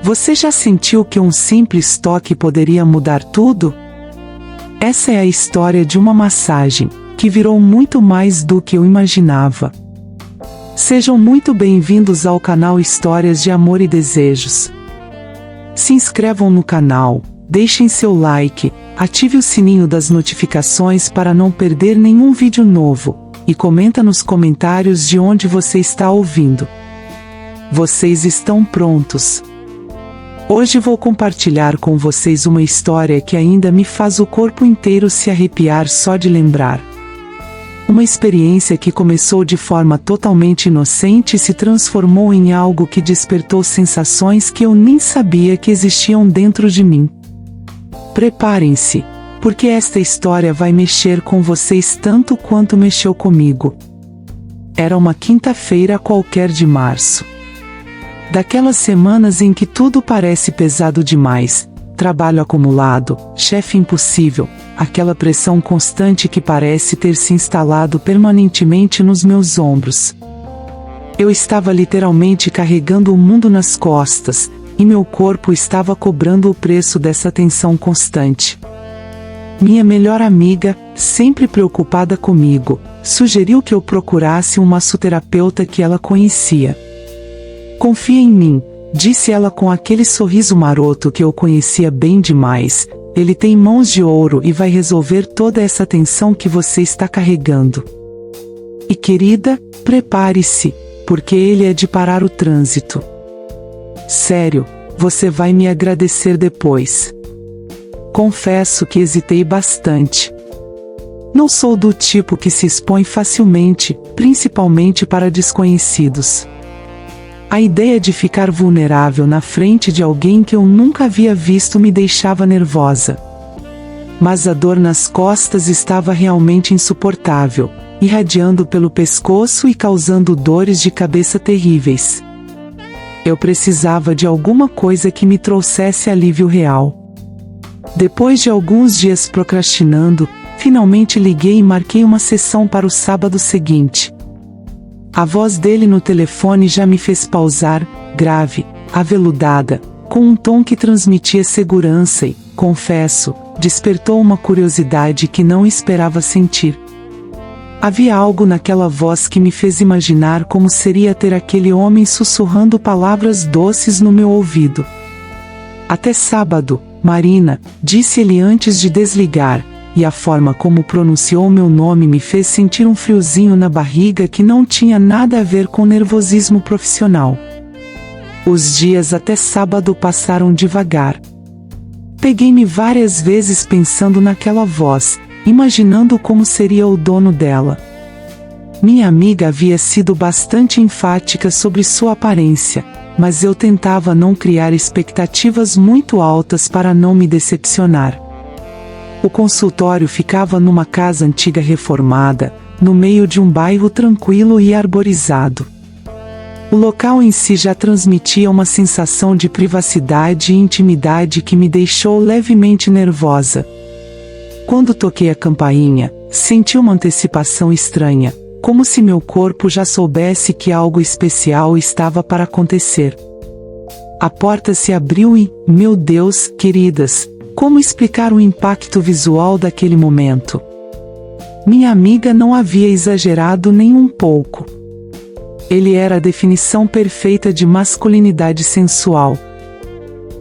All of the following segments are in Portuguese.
Você já sentiu que um simples toque poderia mudar tudo? Essa é a história de uma massagem, que virou muito mais do que eu imaginava. Sejam muito bem-vindos ao canal Histórias de Amor e Desejos. Se inscrevam no canal, deixem seu like, ative o sininho das notificações para não perder nenhum vídeo novo, e comenta nos comentários de onde você está ouvindo. Vocês estão prontos? Hoje vou compartilhar com vocês uma história que ainda me faz o corpo inteiro se arrepiar só de lembrar. Uma experiência que começou de forma totalmente inocente e se transformou em algo que despertou sensações que eu nem sabia que existiam dentro de mim. Preparem-se, porque esta história vai mexer com vocês tanto quanto mexeu comigo. Era uma quinta-feira qualquer de março. Daquelas semanas em que tudo parece pesado demais, trabalho acumulado, chefe impossível, aquela pressão constante que parece ter se instalado permanentemente nos meus ombros. Eu estava literalmente carregando o mundo nas costas, e meu corpo estava cobrando o preço dessa tensão constante. Minha melhor amiga, sempre preocupada comigo, sugeriu que eu procurasse um massoterapeuta que ela conhecia. Confia em mim, disse ela com aquele sorriso maroto que eu conhecia bem demais. Ele tem mãos de ouro e vai resolver toda essa tensão que você está carregando. E querida, prepare-se, porque ele é de parar o trânsito. Sério, você vai me agradecer depois. Confesso que hesitei bastante. Não sou do tipo que se expõe facilmente, principalmente para desconhecidos. A ideia de ficar vulnerável na frente de alguém que eu nunca havia visto me deixava nervosa. Mas a dor nas costas estava realmente insuportável, irradiando pelo pescoço e causando dores de cabeça terríveis. Eu precisava de alguma coisa que me trouxesse alívio real. Depois de alguns dias procrastinando, finalmente liguei e marquei uma sessão para o sábado seguinte. A voz dele no telefone já me fez pausar, grave, aveludada, com um tom que transmitia segurança e, confesso, despertou uma curiosidade que não esperava sentir. Havia algo naquela voz que me fez imaginar como seria ter aquele homem sussurrando palavras doces no meu ouvido. Até sábado, Marina, disse ele antes de desligar, e a forma como pronunciou meu nome me fez sentir um friozinho na barriga que não tinha nada a ver com nervosismo profissional. Os dias até sábado passaram devagar. Peguei-me várias vezes pensando naquela voz, imaginando como seria o dono dela. Minha amiga havia sido bastante enfática sobre sua aparência, mas eu tentava não criar expectativas muito altas para não me decepcionar. O consultório ficava numa casa antiga reformada, no meio de um bairro tranquilo e arborizado. O local em si já transmitia uma sensação de privacidade e intimidade que me deixou levemente nervosa. Quando toquei a campainha, senti uma antecipação estranha, como se meu corpo já soubesse que algo especial estava para acontecer. A porta se abriu e, meu Deus, queridas, como explicar o impacto visual daquele momento? Minha amiga não havia exagerado nem um pouco. Ele era a definição perfeita de masculinidade sensual.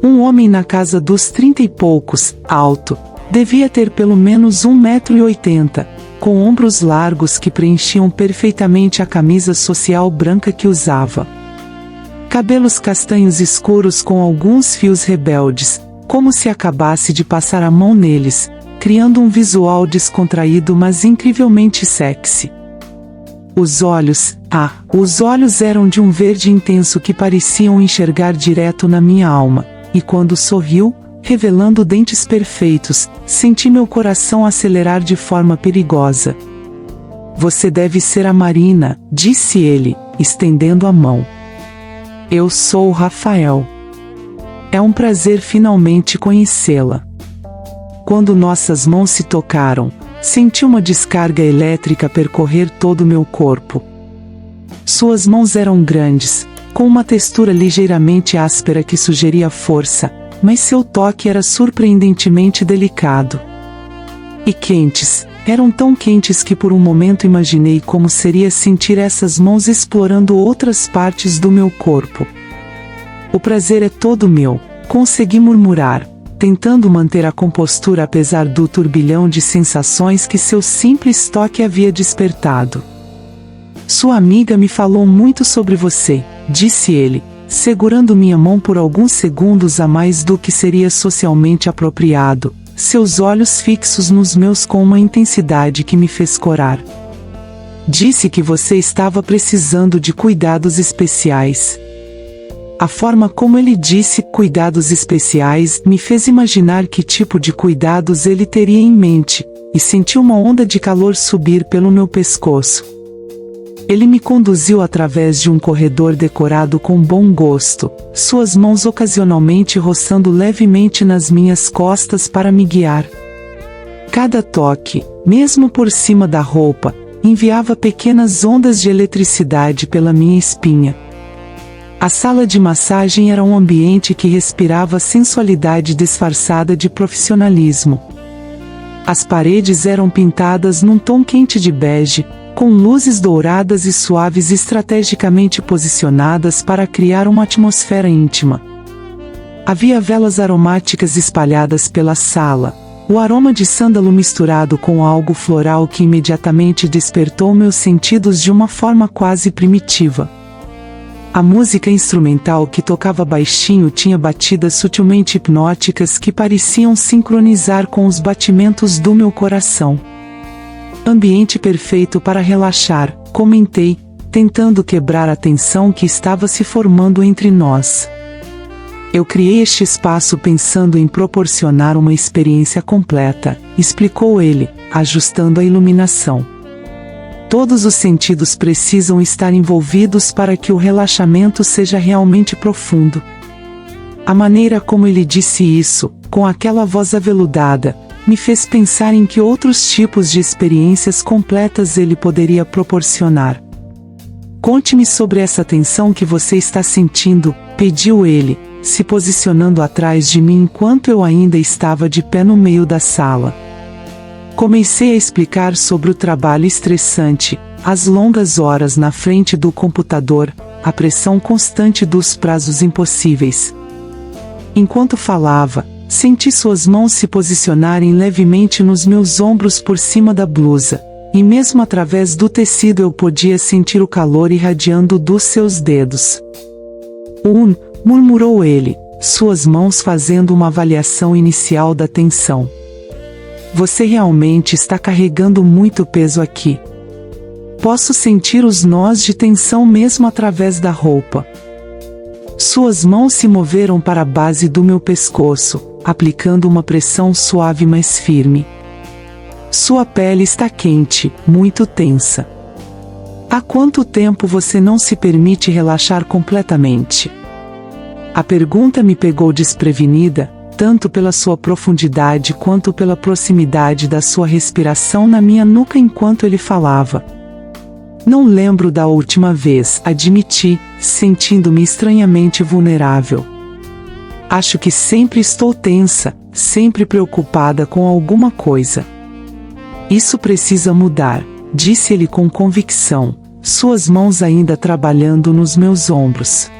Um homem na casa dos 30 e poucos, alto, devia ter pelo menos 1,80 m, com ombros largos que preenchiam perfeitamente a camisa social branca que usava. Cabelos castanhos escuros com alguns fios rebeldes, como se acabasse de passar a mão neles, criando um visual descontraído mas incrivelmente sexy. Os olhos eram de um verde intenso que pareciam enxergar direto na minha alma, e quando sorriu, revelando dentes perfeitos, senti meu coração acelerar de forma perigosa. Você deve ser a Marina, disse ele, estendendo a mão. Eu sou o Rafael. É um prazer finalmente conhecê-la. Quando nossas mãos se tocaram, senti uma descarga elétrica percorrer todo o meu corpo. Suas mãos eram grandes, com uma textura ligeiramente áspera que sugeria força, mas seu toque era surpreendentemente delicado. E quentes, eram tão quentes que por um momento imaginei como seria sentir essas mãos explorando outras partes do meu corpo. O prazer é todo meu, consegui murmurar, tentando manter a compostura apesar do turbilhão de sensações que seu simples toque havia despertado. Sua amiga me falou muito sobre você, disse ele, segurando minha mão por alguns segundos a mais do que seria socialmente apropriado, seus olhos fixos nos meus com uma intensidade que me fez corar. Disse que você estava precisando de cuidados especiais. A forma como ele disse cuidados especiais me fez imaginar que tipo de cuidados ele teria em mente, e senti uma onda de calor subir pelo meu pescoço. Ele me conduziu através de um corredor decorado com bom gosto, suas mãos ocasionalmente roçando levemente nas minhas costas para me guiar. Cada toque, mesmo por cima da roupa, enviava pequenas ondas de eletricidade pela minha espinha. A sala de massagem era um ambiente que respirava sensualidade disfarçada de profissionalismo. As paredes eram pintadas num tom quente de bege, com luzes douradas e suaves estrategicamente posicionadas para criar uma atmosfera íntima. Havia velas aromáticas espalhadas pela sala, o aroma de sândalo misturado com algo floral que imediatamente despertou meus sentidos de uma forma quase primitiva. A música instrumental que tocava baixinho tinha batidas sutilmente hipnóticas que pareciam sincronizar com os batimentos do meu coração. Ambiente perfeito para relaxar, comentei, tentando quebrar a tensão que estava se formando entre nós. Eu criei este espaço pensando em proporcionar uma experiência completa, explicou ele, ajustando a iluminação. Todos os sentidos precisam estar envolvidos para que o relaxamento seja realmente profundo. A maneira como ele disse isso, com aquela voz aveludada, me fez pensar em que outros tipos de experiências completas ele poderia proporcionar. Conte-me sobre essa tensão que você está sentindo, pediu ele, se posicionando atrás de mim enquanto eu ainda estava de pé no meio da sala. Comecei a explicar sobre o trabalho estressante, as longas horas na frente do computador, a pressão constante dos prazos impossíveis. Enquanto falava, senti suas mãos se posicionarem levemente nos meus ombros por cima da blusa, e mesmo através do tecido eu podia sentir o calor irradiando dos seus dedos. Murmurou ele, suas mãos fazendo uma avaliação inicial da tensão. Você realmente está carregando muito peso aqui. Posso sentir os nós de tensão mesmo através da roupa. Suas mãos se moveram para a base do meu pescoço, aplicando uma pressão suave mas firme. Sua pele está quente, muito tensa. Há quanto tempo você não se permite relaxar completamente? A pergunta me pegou desprevenida, tanto pela sua profundidade quanto pela proximidade da sua respiração na minha nuca enquanto ele falava. Não lembro da última vez, admiti, sentindo-me estranhamente vulnerável. Acho que sempre estou tensa, sempre preocupada com alguma coisa. Isso precisa mudar, disse ele com convicção, suas mãos ainda trabalhando nos meus ombros.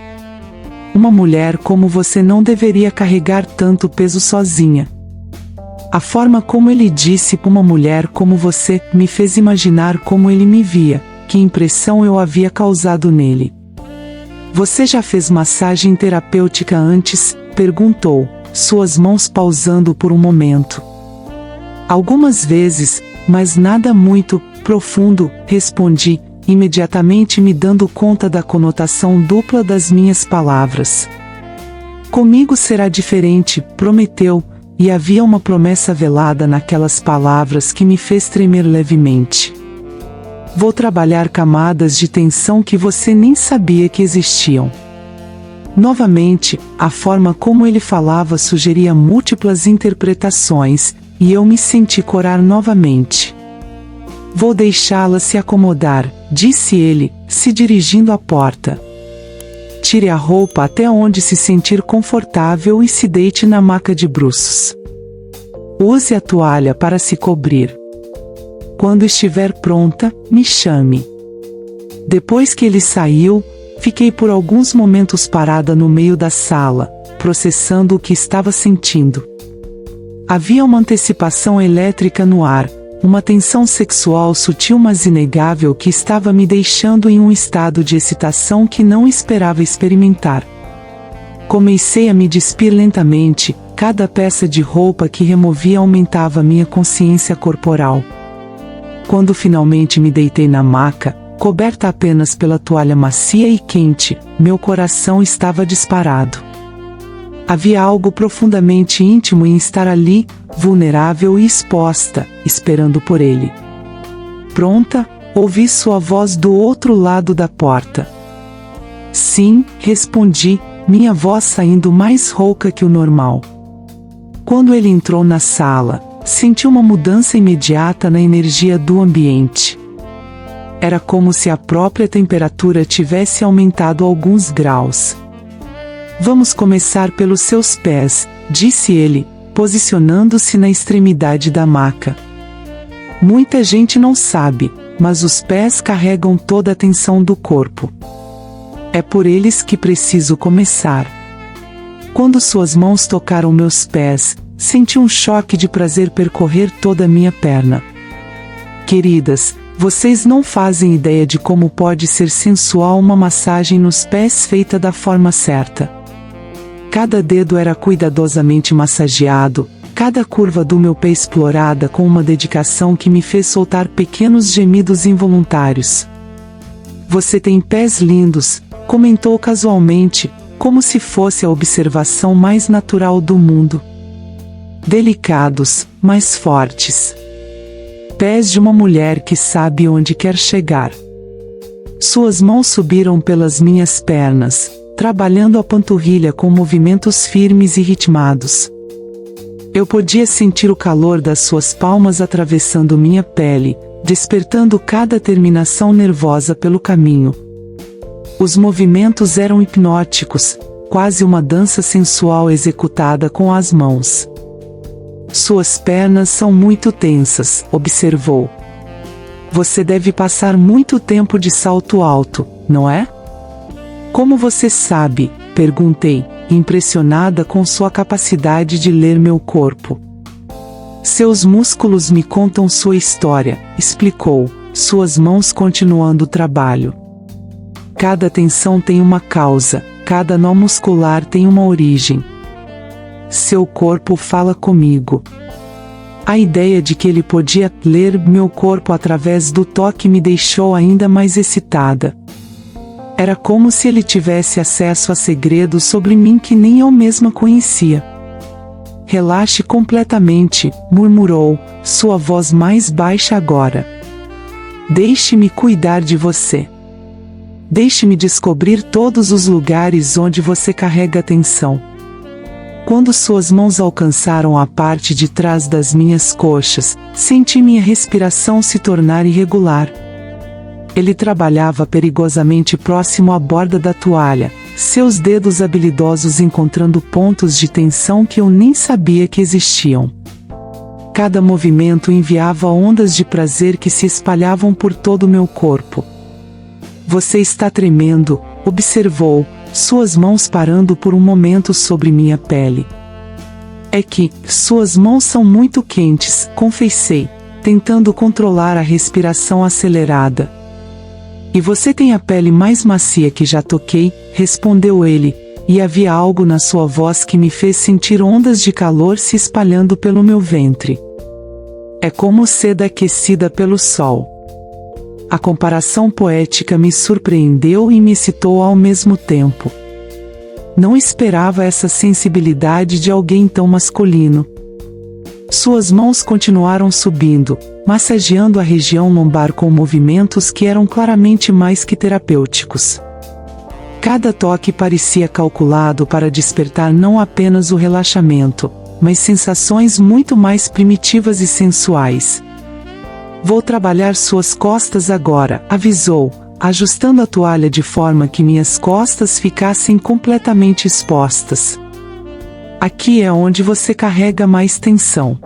Uma mulher como você não deveria carregar tanto peso sozinha. A forma como ele disse uma mulher como você me fez imaginar como ele me via, que impressão eu havia causado nele. Você já fez massagem terapêutica antes? Perguntou, suas mãos pausando por um momento. Algumas vezes, mas nada muito profundo, respondi, imediatamente me dando conta da conotação dupla das minhas palavras. Comigo será diferente, prometeu, e havia uma promessa velada naquelas palavras que me fez tremer levemente. Vou trabalhar camadas de tensão que você nem sabia que existiam. Novamente, a forma como ele falava sugeria múltiplas interpretações, e eu me senti corar novamente. Vou deixá-la se acomodar, disse ele, se dirigindo à porta. tire a roupa até onde se sentir confortável e se deite na maca de bruços. Use a toalha para se cobrir. Quando estiver pronta, me chame. Depois que ele saiu, fiquei por alguns momentos parada no meio da sala, processando o que estava sentindo. Havia uma antecipação elétrica no ar, uma tensão sexual sutil mas inegável que estava me deixando em um estado de excitação que não esperava experimentar. Comecei a me despir lentamente, cada peça de roupa que removia aumentava minha consciência corporal. Quando finalmente me deitei na maca, coberta apenas pela toalha macia e quente, meu coração estava disparado. Havia algo profundamente íntimo em estar ali, vulnerável e exposta, esperando por ele. Pronta, ouvi sua voz do outro lado da porta. Sim, respondi, minha voz saindo mais rouca que o normal. Quando ele entrou na sala, senti uma mudança imediata na energia do ambiente. Era como se a própria temperatura tivesse aumentado alguns graus. Vamos começar pelos seus pés, disse ele, posicionando-se na extremidade da maca. Muita gente não sabe, mas os pés carregam toda a tensão do corpo. É por eles que preciso começar. Quando suas mãos tocaram meus pés, senti um choque de prazer percorrer toda a minha perna. Queridas, vocês não fazem ideia de como pode ser sensual uma massagem nos pés feita da forma certa. Cada dedo era cuidadosamente massageado, cada curva do meu pé explorada com uma dedicação que me fez soltar pequenos gemidos involuntários. Você tem pés lindos, comentou casualmente, como se fosse a observação mais natural do mundo. Delicados, mas fortes. Pés de uma mulher que sabe onde quer chegar. Suas mãos subiram pelas minhas pernas, trabalhando a panturrilha com movimentos firmes e ritmados. Eu podia sentir o calor das suas palmas atravessando minha pele, despertando cada terminação nervosa pelo caminho. Os movimentos eram hipnóticos, quase uma dança sensual executada com as mãos. Suas pernas são muito tensas, observou. Você deve passar muito tempo de salto alto, não é? Como você sabe? Perguntei, impressionada com sua capacidade de ler meu corpo. Seus músculos me contam sua história, explicou, suas mãos continuando o trabalho. Cada tensão tem uma causa, cada nó muscular tem uma origem. Seu corpo fala comigo. A ideia de que ele podia ler meu corpo através do toque me deixou ainda mais excitada. Era como se ele tivesse acesso a segredos sobre mim que nem eu mesma conhecia. Relaxe completamente, murmurou, sua voz mais baixa agora. Deixe-me cuidar de você. Deixe-me descobrir todos os lugares onde você carrega atenção. Quando suas mãos alcançaram a parte de trás das minhas coxas, senti minha respiração se tornar irregular. Ele trabalhava perigosamente próximo à borda da toalha, seus dedos habilidosos encontrando pontos de tensão que eu nem sabia que existiam. Cada movimento enviava ondas de prazer que se espalhavam por todo o meu corpo. Você está tremendo, observou, suas mãos parando por um momento sobre minha pele. É que, suas mãos são muito quentes, confessei, tentando controlar a respiração acelerada. E você tem a pele mais macia que já toquei, respondeu ele, e havia algo na sua voz que me fez sentir ondas de calor se espalhando pelo meu ventre. É como seda aquecida pelo sol. A comparação poética me surpreendeu e me excitou ao mesmo tempo. Não esperava essa sensibilidade de alguém tão masculino. Suas mãos continuaram subindo, massageando a região lombar com movimentos que eram claramente mais que terapêuticos. Cada toque parecia calculado para despertar não apenas o relaxamento, mas sensações muito mais primitivas e sensuais. Vou trabalhar suas costas agora, avisou, ajustando a toalha de forma que minhas costas ficassem completamente expostas. Aqui é onde você carrega mais tensão.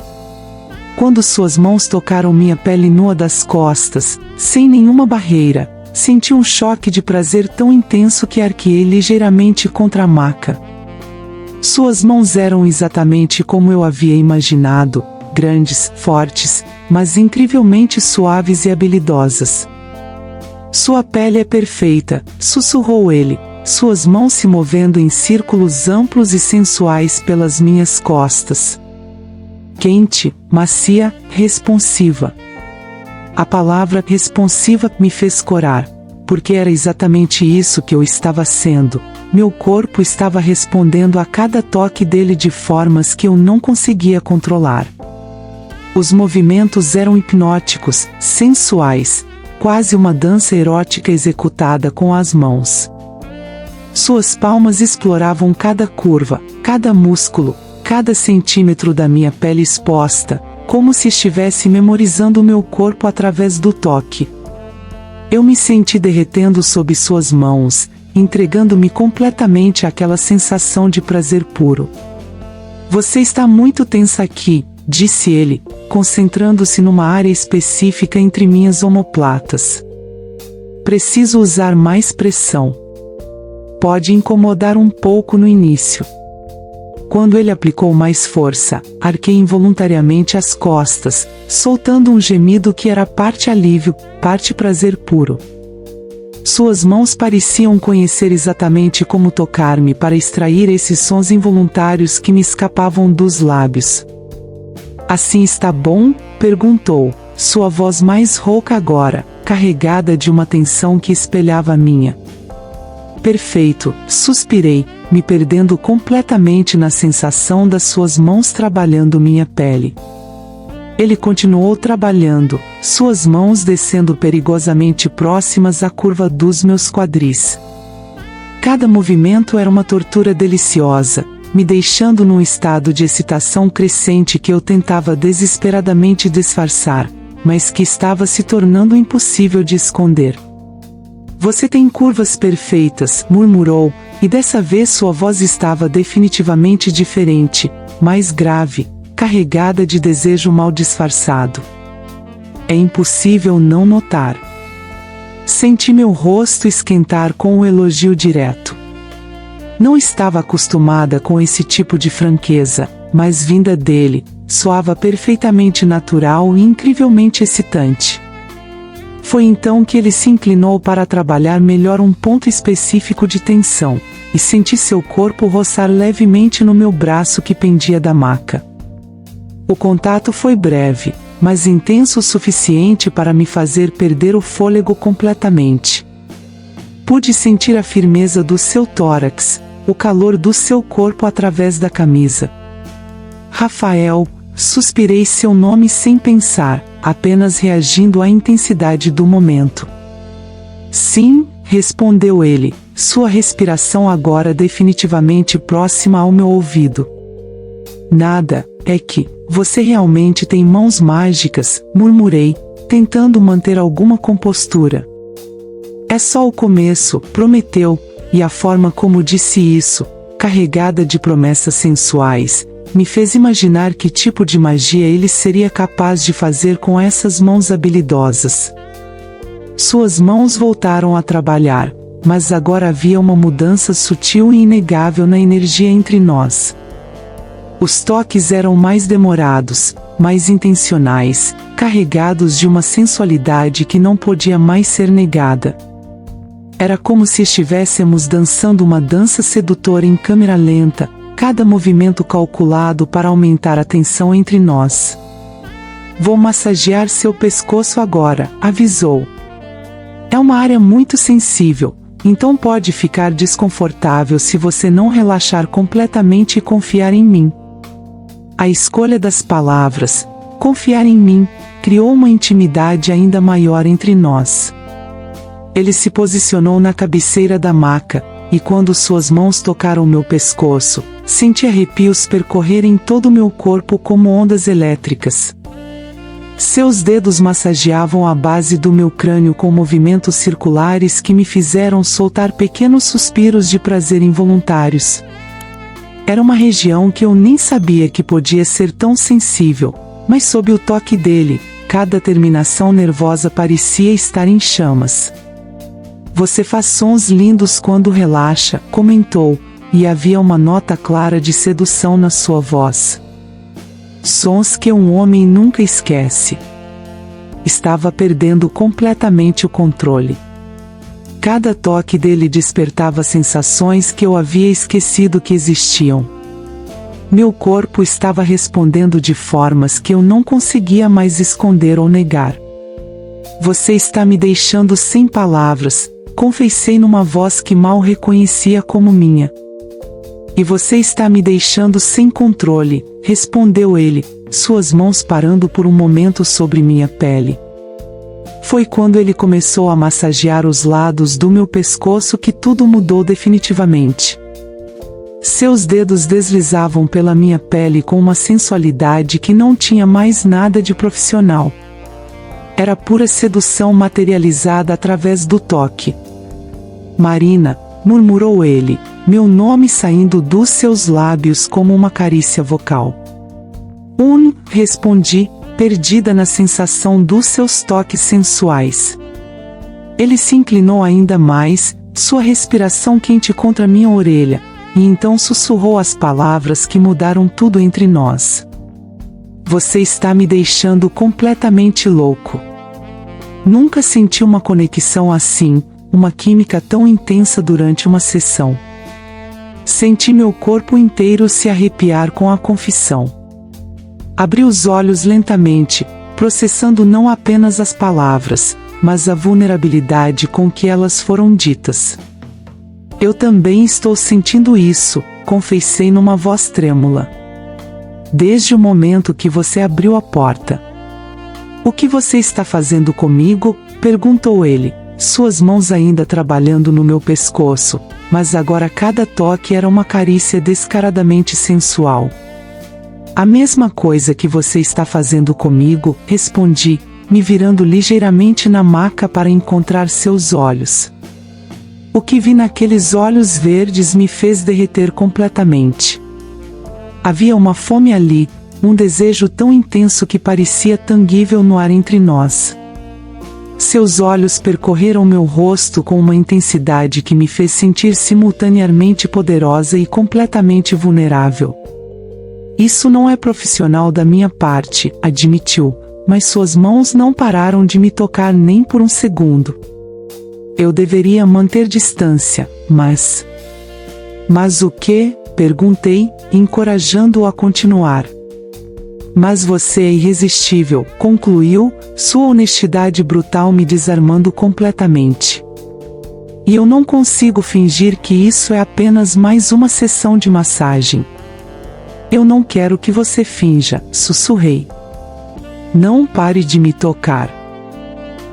Quando suas mãos tocaram minha pele nua das costas, sem nenhuma barreira, senti um choque de prazer tão intenso que arqueei ligeiramente contra a maca. Suas mãos eram exatamente como eu havia imaginado, grandes, fortes, mas incrivelmente suaves e habilidosas. Sua pele é perfeita, sussurrou ele, suas mãos se movendo em círculos amplos e sensuais pelas minhas costas. Quente, macia, responsiva. A palavra responsiva me fez corar, porque era exatamente isso que eu estava sendo. Meu corpo estava respondendo a cada toque dele de formas que eu não conseguia controlar. Os movimentos eram hipnóticos, sensuais, quase uma dança erótica executada com as mãos. Suas palmas exploravam cada curva, cada músculo, cada centímetro da minha pele exposta, como se estivesse memorizando o meu corpo através do toque. Eu me senti derretendo sob suas mãos, entregando-me completamente àquela sensação de prazer puro. Você está muito tensa aqui, disse ele, concentrando-se numa área específica entre minhas omoplatas. Preciso usar mais pressão. Pode incomodar um pouco no início. Quando ele aplicou mais força, arquei involuntariamente as costas, soltando um gemido que era parte alívio, parte prazer puro. Suas mãos pareciam conhecer exatamente como tocar-me para extrair esses sons involuntários que me escapavam dos lábios. Assim está bom? Perguntou, sua voz mais rouca agora, carregada de uma tensão que espelhava a minha. Perfeito, suspirei, me perdendo completamente na sensação das suas mãos trabalhando minha pele. Ele continuou trabalhando, suas mãos descendo perigosamente próximas à curva dos meus quadris. Cada movimento era uma tortura deliciosa, me deixando num estado de excitação crescente que eu tentava desesperadamente disfarçar, mas que estava se tornando impossível de esconder. Você tem curvas perfeitas, murmurou, e dessa vez sua voz estava definitivamente diferente, mais grave, carregada de desejo mal disfarçado. É impossível não notar. Senti meu rosto esquentar com um elogio direto. Não estava acostumada com esse tipo de franqueza, mas vinda dele, soava perfeitamente natural e incrivelmente excitante. Foi então que ele se inclinou para trabalhar melhor um ponto específico de tensão, e senti seu corpo roçar levemente no meu braço que pendia da maca. O contato foi breve, mas intenso o suficiente para me fazer perder o fôlego completamente. Pude sentir a firmeza do seu tórax, o calor do seu corpo através da camisa. Rafael, suspirei seu nome sem pensar, apenas reagindo à intensidade do momento. Sim, respondeu ele, sua respiração agora definitivamente próxima ao meu ouvido. Nada, é que, você realmente tem mãos mágicas, murmurei, tentando manter alguma compostura. É só o começo, prometeu, e a forma como disse isso, carregada de promessas sensuais, me fez imaginar que tipo de magia ele seria capaz de fazer com essas mãos habilidosas. Suas mãos voltaram a trabalhar, mas agora havia uma mudança sutil e inegável na energia entre nós. Os toques eram mais demorados, mais intencionais, carregados de uma sensualidade que não podia mais ser negada. Era como se estivéssemos dançando uma dança sedutora em câmera lenta, cada movimento calculado para aumentar a tensão entre nós. Vou massagear seu pescoço agora, avisou. É uma área muito sensível, então pode ficar desconfortável se você não relaxar completamente e confiar em mim. A escolha das palavras, confiar em mim, criou uma intimidade ainda maior entre nós. Ele se posicionou na cabeceira da maca, e quando suas mãos tocaram meu pescoço, senti arrepios percorrerem todo o meu corpo como ondas elétricas. Seus dedos massageavam a base do meu crânio com movimentos circulares que me fizeram soltar pequenos suspiros de prazer involuntários. Era uma região que eu nem sabia que podia ser tão sensível, mas sob o toque dele, cada terminação nervosa parecia estar em chamas. Você faz sons lindos quando relaxa, comentou, e havia uma nota clara de sedução na sua voz. Sons que um homem nunca esquece. Estava perdendo completamente o controle. Cada toque dele despertava sensações que eu havia esquecido que existiam. Meu corpo estava respondendo de formas que eu não conseguia mais esconder ou negar. Você está me deixando sem palavras, confessei numa voz que mal reconhecia como minha. E você está me deixando sem controle, respondeu ele, suas mãos parando por um momento sobre minha pele. Foi quando ele começou a massagear os lados do meu pescoço que tudo mudou definitivamente. Seus dedos deslizavam pela minha pele com uma sensualidade que não tinha mais nada de profissional. Era pura sedução materializada através do toque. Marina, murmurou ele, meu nome saindo dos seus lábios como uma carícia vocal. Respondi, perdida na sensação dos seus toques sensuais. Ele se inclinou ainda mais, sua respiração quente contra minha orelha, e então sussurrou as palavras que mudaram tudo entre nós. Você está me deixando completamente louco. Nunca senti uma conexão assim, uma química tão intensa durante uma sessão. Senti meu corpo inteiro se arrepiar com a confissão. Abri os olhos lentamente, processando não apenas as palavras, mas a vulnerabilidade com que elas foram ditas. Eu também estou sentindo isso, confessei numa voz trêmula. Desde o momento que você abriu a porta. O que você está fazendo comigo? Perguntou ele, suas mãos ainda trabalhando no meu pescoço, mas agora cada toque era uma carícia descaradamente sensual. A mesma coisa que você está fazendo comigo, respondi, me virando ligeiramente na maca para encontrar seus olhos. O que vi naqueles olhos verdes me fez derreter completamente. Havia uma fome ali, um desejo tão intenso que parecia tangível no ar entre nós. Seus olhos percorreram meu rosto com uma intensidade que me fez sentir simultaneamente poderosa e completamente vulnerável. Isso não é profissional da minha parte, admitiu, mas suas mãos não pararam de me tocar nem por um segundo. Eu deveria manter distância, mas... Mas o quê? Perguntei, encorajando-o a continuar. Mas você é irresistível, concluiu, sua honestidade brutal me desarmando completamente. E eu não consigo fingir que isso é apenas mais uma sessão de massagem. Eu não quero que você finja, sussurrei. Não pare de me tocar.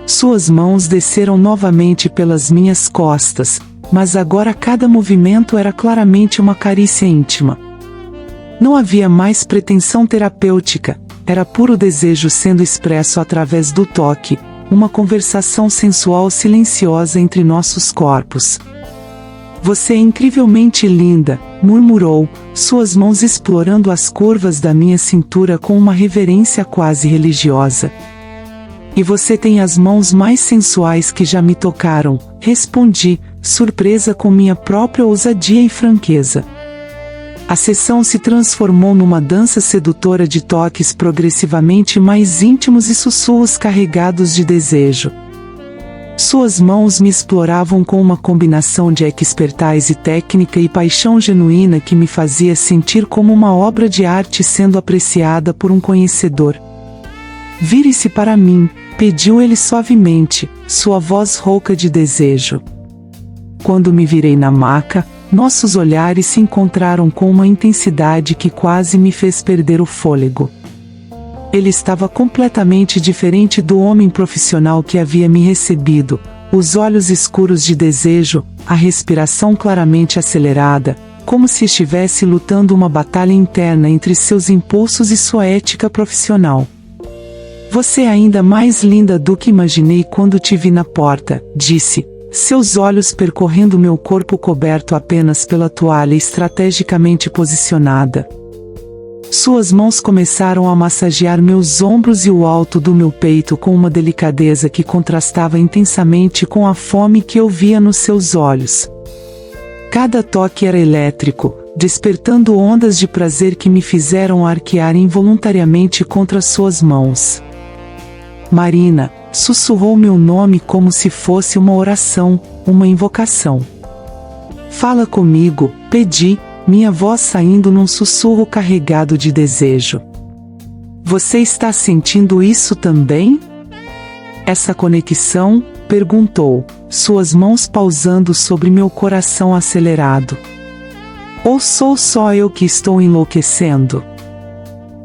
Suas mãos desceram novamente pelas minhas costas, mas agora cada movimento era claramente uma carícia íntima. Não havia mais pretensão terapêutica, era puro desejo sendo expresso através do toque, uma conversação sensual silenciosa entre nossos corpos. Você é incrivelmente linda, murmurou, suas mãos explorando as curvas da minha cintura com uma reverência quase religiosa. E você tem as mãos mais sensuais que já me tocaram, respondi, surpresa com minha própria ousadia e franqueza. A sessão se transformou numa dança sedutora de toques progressivamente mais íntimos e sussurros carregados de desejo. Suas mãos me exploravam com uma combinação de expertise técnica e paixão genuína que me fazia sentir como uma obra de arte sendo apreciada por um conhecedor. Vire-se para mim, pediu ele suavemente, sua voz rouca de desejo. Quando me virei na maca, nossos olhares se encontraram com uma intensidade que quase me fez perder o fôlego. Ele estava completamente diferente do homem profissional que havia me recebido, os olhos escuros de desejo, a respiração claramente acelerada, como se estivesse lutando uma batalha interna entre seus impulsos e sua ética profissional. Você é ainda mais linda do que imaginei quando te vi na porta, disse, seus olhos percorrendo meu corpo coberto apenas pela toalha estrategicamente posicionada. Suas mãos começaram a massagear meus ombros e o alto do meu peito com uma delicadeza que contrastava intensamente com a fome que eu via nos seus olhos. Cada toque era elétrico, despertando ondas de prazer que me fizeram arquear involuntariamente contra suas mãos. Marina, sussurrou meu nome como se fosse uma oração, uma invocação. Fala comigo, pedi, minha voz saindo num sussurro carregado de desejo. Você está sentindo isso também? Essa conexão? Perguntou, suas mãos pausando sobre meu coração acelerado. Ou sou só eu que estou enlouquecendo?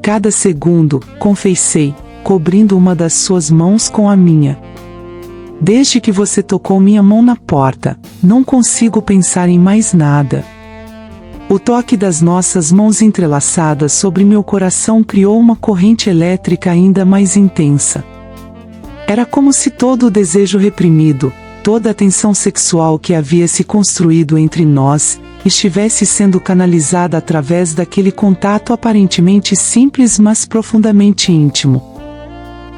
Cada segundo, confessei, cobrindo uma das suas mãos com a minha. Desde que você tocou minha mão na porta, não consigo pensar em mais nada. O toque das nossas mãos entrelaçadas sobre meu coração criou uma corrente elétrica ainda mais intensa. Era como se todo o desejo reprimido, toda a tensão sexual que havia se construído entre nós, estivesse sendo canalizada através daquele contato aparentemente simples mas profundamente íntimo.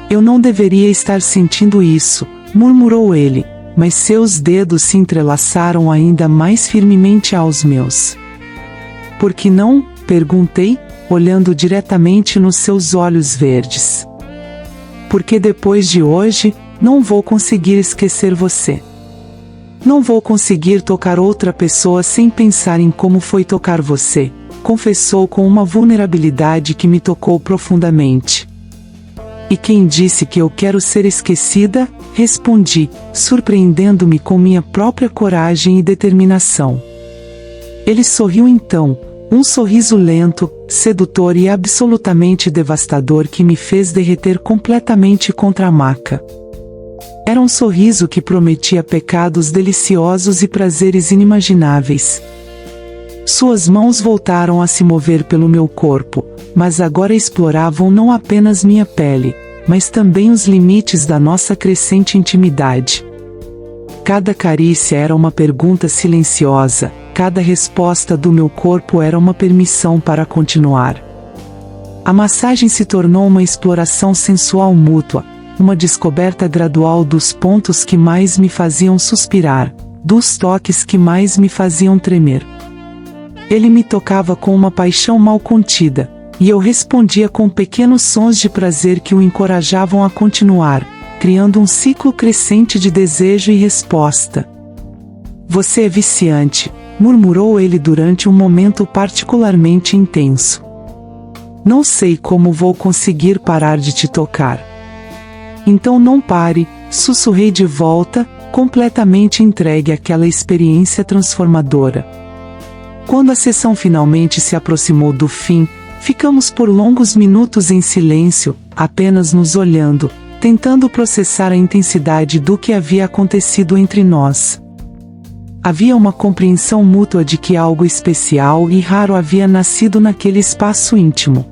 Eu não deveria estar sentindo isso, murmurou ele, mas seus dedos se entrelaçaram ainda mais firmemente aos meus. Por que não? Perguntei, olhando diretamente nos seus olhos verdes. Porque depois de hoje, não vou conseguir esquecer você. Não vou conseguir tocar outra pessoa sem pensar em como foi tocar você, confessou com uma vulnerabilidade que me tocou profundamente. E quem disse que eu quero ser esquecida? Respondi, surpreendendo-me com minha própria coragem e determinação. Ele sorriu então, um sorriso lento, sedutor e absolutamente devastador que me fez derreter completamente contra a maca. Era um sorriso que prometia pecados deliciosos e prazeres inimagináveis. Suas mãos voltaram a se mover pelo meu corpo, mas agora exploravam não apenas minha pele, mas também os limites da nossa crescente intimidade. Cada carícia era uma pergunta silenciosa, cada resposta do meu corpo era uma permissão para continuar. A massagem se tornou uma exploração sensual mútua, uma descoberta gradual dos pontos que mais me faziam suspirar, dos toques que mais me faziam tremer. Ele me tocava com uma paixão mal contida, e eu respondia com pequenos sons de prazer que o encorajavam a continuar, criando um ciclo crescente de desejo e resposta. Você é viciante, murmurou ele durante um momento particularmente intenso. Não sei como vou conseguir parar de te tocar. Então não pare, sussurrei de volta, completamente entregue àquela experiência transformadora. Quando a sessão finalmente se aproximou do fim, ficamos por longos minutos em silêncio, apenas nos olhando, tentando processar a intensidade do que havia acontecido entre nós. Havia uma compreensão mútua de que algo especial e raro havia nascido naquele espaço íntimo.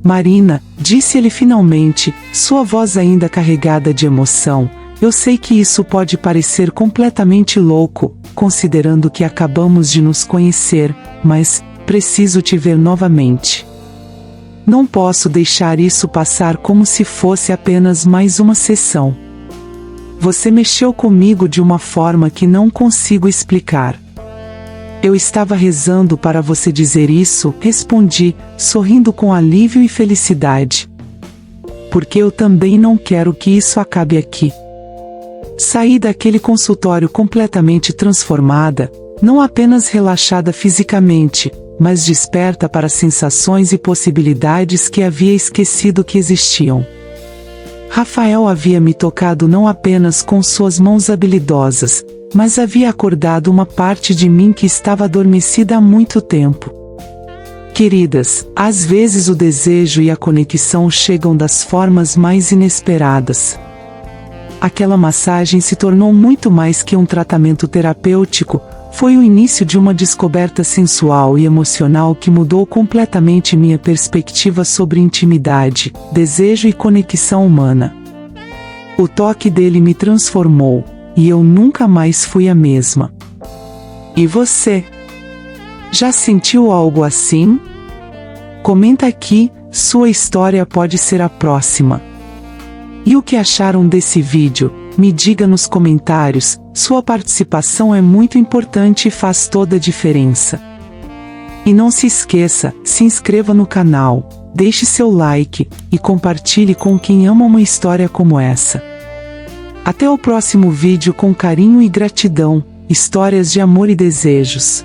Marina, disse ele finalmente, sua voz ainda carregada de emoção, eu sei que isso pode parecer completamente louco, considerando que acabamos de nos conhecer, mas preciso te ver novamente. Não posso deixar isso passar como se fosse apenas mais uma sessão. Você mexeu comigo de uma forma que não consigo explicar. Eu estava rezando para você dizer isso, respondi, sorrindo com alívio e felicidade. Porque eu também não quero que isso acabe aqui. Saí daquele consultório completamente transformada, não apenas relaxada fisicamente, mas desperta para sensações e possibilidades que havia esquecido que existiam. Rafael havia me tocado não apenas com suas mãos habilidosas, mas havia acordado uma parte de mim que estava adormecida há muito tempo. Queridas, às vezes o desejo e a conexão chegam das formas mais inesperadas. Aquela massagem se tornou muito mais que um tratamento terapêutico, Foi o início de uma descoberta sensual e emocional que mudou completamente minha perspectiva sobre intimidade, desejo e conexão humana. O toque dele me transformou, e eu nunca mais fui a mesma. E você? Já sentiu algo assim? Comenta aqui, sua história pode ser a próxima. E o que acharam desse vídeo? Me diga nos comentários, sua participação é muito importante e faz toda a diferença. E não se esqueça, se inscreva no canal, deixe seu like, e compartilhe com quem ama uma história como essa. Até o próximo vídeo com carinho e gratidão, histórias de amor e desejos.